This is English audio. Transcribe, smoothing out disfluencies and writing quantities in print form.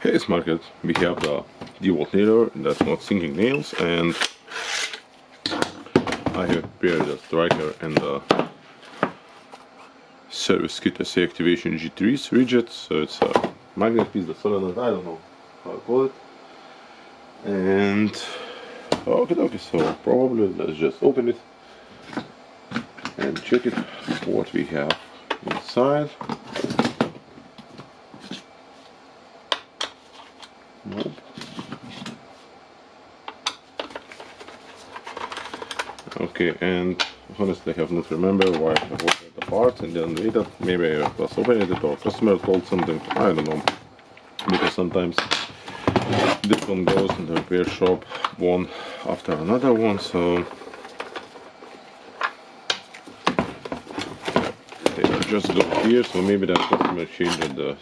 Hey, it's Market. We have the Dewalt nailer that's not sinking nails, and I have prepared the striker and the service kit SA activation G3s rigid. So it's a magnet piece, the solenoid, I don't know how to call it. And okay, so probably let's just open it and check it what we have inside. Nope. Okay, and honestly I have not remember why I opened the part and then later maybe I was opening it or customer told something, I don't know, because sometimes this one goes in the repair shop one after another one, so they just go here, so maybe that customer changed the